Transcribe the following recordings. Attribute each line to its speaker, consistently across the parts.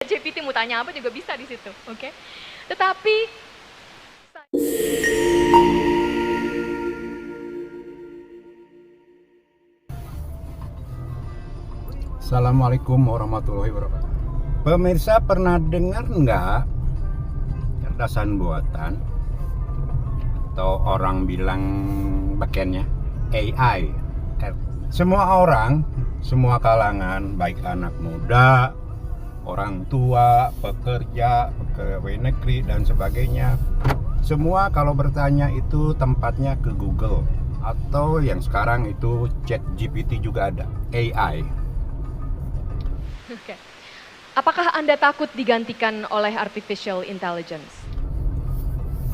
Speaker 1: GPT mau tanya apa juga bisa di situ, oke? Tetapi
Speaker 2: Assalamualaikum warahmatullahi wabarakatuh. Pemirsa pernah dengar nggak cerdasan buatan atau orang bilang bakennya AI? Semua orang, semua kalangan, baik anak muda, orang tua, pekerja, pegawai negeri dan sebagainya, semua kalau bertanya itu tempatnya ke Google atau yang sekarang itu ChatGPT juga ada, AI.
Speaker 1: oke. Apakah Anda takut digantikan oleh artificial intelligence?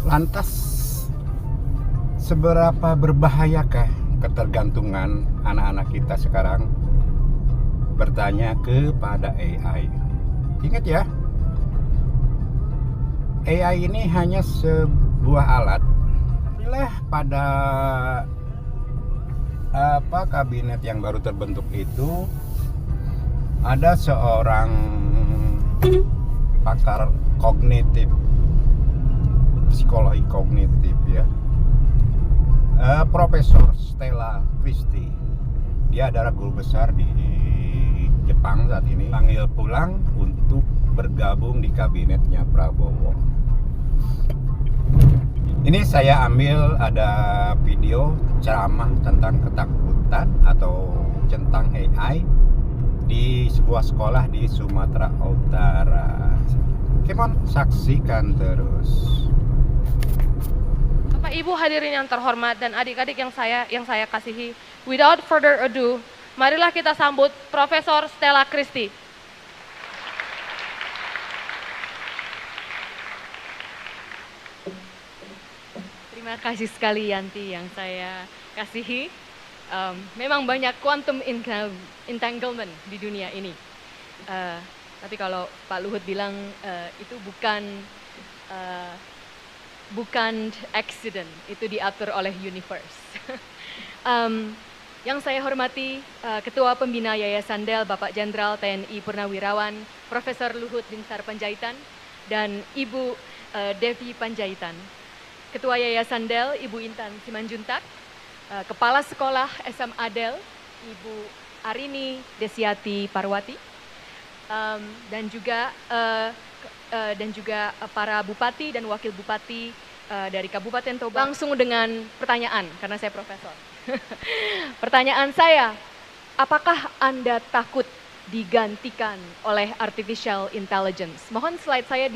Speaker 2: Lantas seberapa berbahayakah ketergantungan anak-anak kita sekarang bertanya kepada AI? Ingat ya, AI ini hanya sebuah alat. Apabila pada kabinet yang baru terbentuk itu ada seorang pakar kognitif, psikologi kognitif ya, Profesor Stella Christie. Dia adalah guru besar di Jepang saat ini, panggil pulang untuk bergabung di kabinetnya Prabowo. Ini saya ambil ada video ceramah tentang ketakutan atau tentang AI di sebuah sekolah di Sumatera Utara. Come on, saksikan terus.
Speaker 3: Bapak Ibu hadirin yang terhormat dan adik-adik yang saya kasihi, without further ado, marilah kita sambut Profesor Stella Christie.
Speaker 1: Terima kasih sekali Yanti yang saya kasihi. Memang banyak quantum entanglement di dunia ini. Tapi kalau Pak Luhut bilang itu bukan accident, itu diatur oleh universe. Yang saya hormati Ketua Pembina Yayasan Del Bapak Jenderal TNI Purnawirawan Profesor Luhut Binsar Panjaitan dan Ibu Devi Panjaitan, Ketua Yayasan Del Ibu Intan Simanjuntak, Kepala Sekolah SMA Del Ibu Arini Desiati Parwati, dan juga para bupati dan wakil bupati dari Kabupaten Toba. Langsung dengan pertanyaan karena saya profesor. Pertanyaan saya, apakah Anda takut digantikan oleh artificial intelligence? Mohon slide saya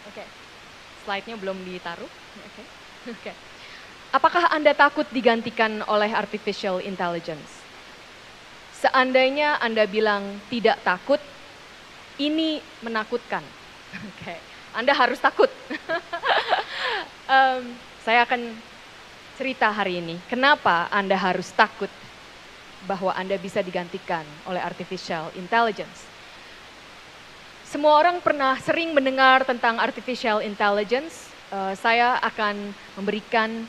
Speaker 1: oke. Slide-nya belum ditaruh. Oke. Apakah Anda takut digantikan oleh artificial intelligence? Seandainya Anda bilang tidak takut, ini menakutkan. Oke. Anda harus takut. Saya akan cerita hari ini, kenapa Anda harus takut bahwa Anda bisa digantikan oleh artificial intelligence. Semua orang pernah sering mendengar tentang artificial intelligence. Saya akan memberikan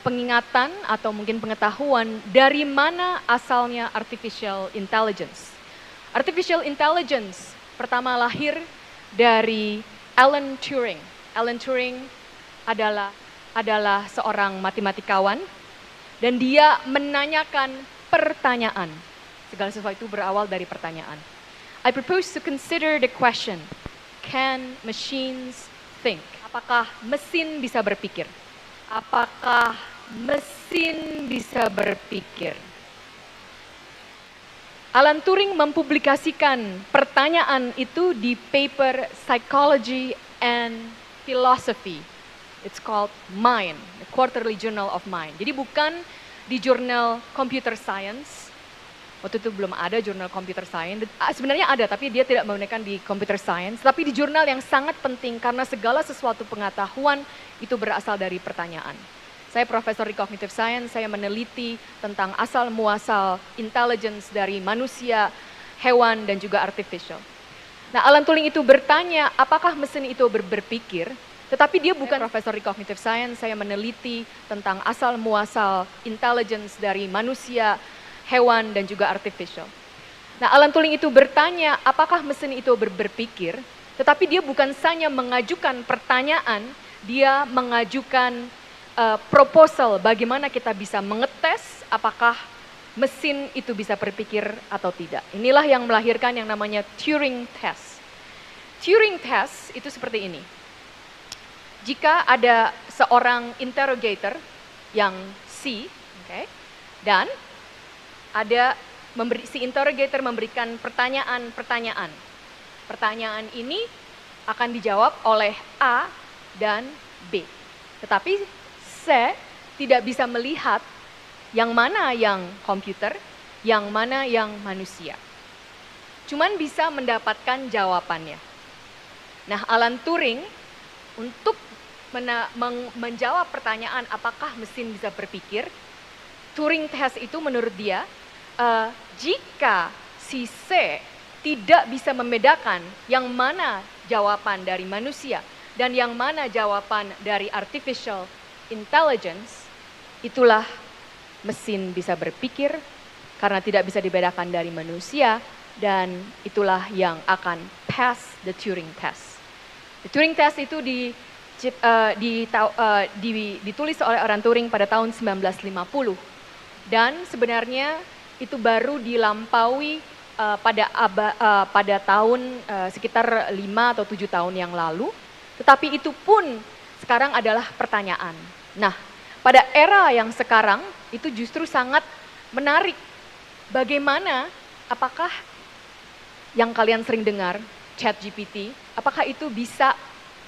Speaker 1: pengingatan atau mungkin pengetahuan dari mana asalnya artificial intelligence. Artificial intelligence pertama lahir dari Alan Turing. Alan Turing adalah seorang matematikawan dan dia menanyakan pertanyaan. Segala sesuatu berawal dari pertanyaan. I propose to consider the question, can machines think? Apakah mesin bisa berpikir? Apakah mesin bisa berpikir? Alan Turing mempublikasikan pertanyaan itu di paper Psychology and Philosophy. It's called Mind, the Quarterly Journal of Mind. Jadi bukan di jurnal Computer Science. Waktu itu belum ada jurnal Computer Science. Sebenarnya ada, tapi dia tidak menggunakan di Computer Science. Tapi di jurnal yang sangat penting karena segala sesuatu pengetahuan itu berasal dari pertanyaan. Saya profesor di Cognitive Science, saya meneliti tentang asal muasal intelligence dari manusia, hewan, dan juga artificial. Nah, Alan Turing itu bertanya, apakah mesin itu berpikir? Tetapi dia bukan profesor di Cognitive Science, saya meneliti tentang asal muasal intelligence dari manusia, hewan, dan juga artificial. Nah, Alan Turing itu bertanya apakah mesin itu berpikir, tetapi dia bukan hanya mengajukan pertanyaan, dia mengajukan proposal bagaimana kita bisa mengetes apakah mesin itu bisa berpikir atau tidak. Inilah yang melahirkan yang namanya Turing test. Turing test itu seperti ini. Jika ada seorang interrogator yang C, dan ada si interrogator memberikan pertanyaan. Pertanyaan ini akan dijawab oleh A dan B. Tetapi C tidak bisa melihat yang mana yang komputer, yang mana yang manusia. Cuman bisa mendapatkan jawabannya. Nah, Alan Turing untuk menjawab pertanyaan apakah mesin bisa berpikir, Turing test itu menurut dia, jika si C tidak bisa membedakan yang mana jawaban dari manusia dan yang mana jawaban dari artificial intelligence, itulah mesin bisa berpikir karena tidak bisa dibedakan dari manusia, dan itulah yang akan pass the Turing test. The Turing test itu ditulis oleh Alan Turing pada tahun 1950, dan sebenarnya itu baru dilampaui pada tahun sekitar 5 atau 7 tahun yang lalu, tetapi itu pun sekarang adalah pertanyaan. Nah, pada era yang sekarang itu justru sangat menarik. Bagaimana, apakah yang kalian sering dengar, ChatGPT, apakah itu bisa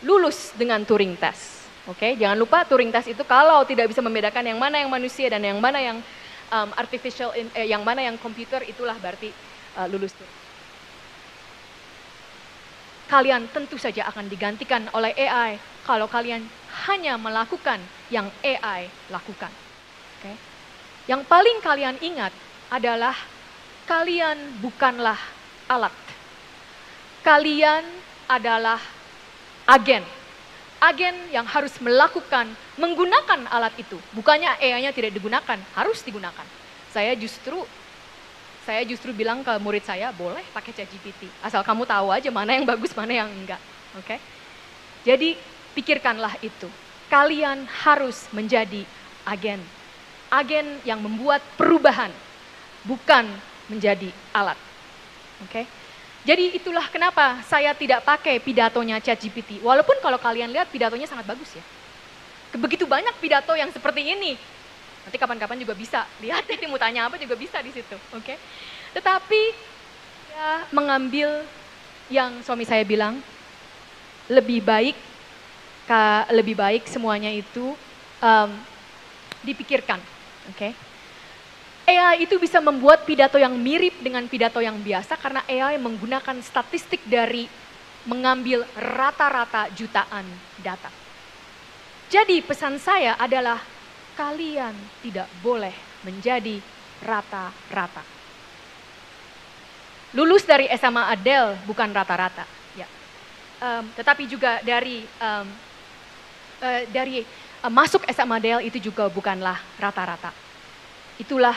Speaker 1: lulus dengan Turing test? Oke, jangan lupa Turing test itu kalau tidak bisa membedakan yang mana yang manusia dan yang mana yang yang mana yang komputer, itulah berarti lulus Turing. Kalian tentu saja akan digantikan oleh AI kalau kalian hanya melakukan yang AI lakukan. Okay? Yang paling kalian ingat adalah kalian bukanlah alat. Kalian adalah agen. Agen yang harus menggunakan alat itu. Bukannya AI-nya tidak digunakan, harus digunakan. Saya justru bilang ke murid saya, boleh pakai ChatGPT. Asal kamu tahu aja mana yang bagus, mana yang enggak. Oke? Jadi pikirkanlah itu. Kalian harus menjadi agen. Agen yang membuat perubahan, bukan menjadi alat. Oke? Jadi itulah kenapa saya tidak pakai pidatonya ChatGPT. Walaupun kalau kalian lihat pidatonya sangat bagus ya. Begitu banyak pidato yang seperti ini. Nanti kapan-kapan juga bisa lihat, ini mau tanya apa juga bisa di situ. Oke? Tetapi saya mengambil yang suami saya bilang, lebih baik semuanya itu dipikirkan. Oke? AI itu bisa membuat pidato yang mirip dengan pidato yang biasa karena AI menggunakan statistik dari mengambil rata-rata jutaan data. Jadi pesan saya adalah kalian tidak boleh menjadi rata-rata. Lulus dari SMA Adele bukan rata-rata, ya. Tetapi juga dari masuk SMA Adele itu juga bukanlah rata-rata. Itulah,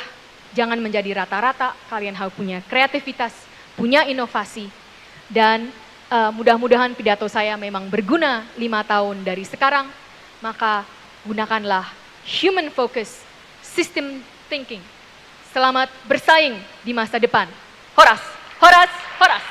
Speaker 1: jangan menjadi rata-rata, kalian harus punya kreativitas, punya inovasi, dan mudah-mudahan pidato saya memang berguna 5 tahun dari sekarang, maka gunakanlah human focus, system thinking. Selamat bersaing di masa depan. Horas, horas, horas.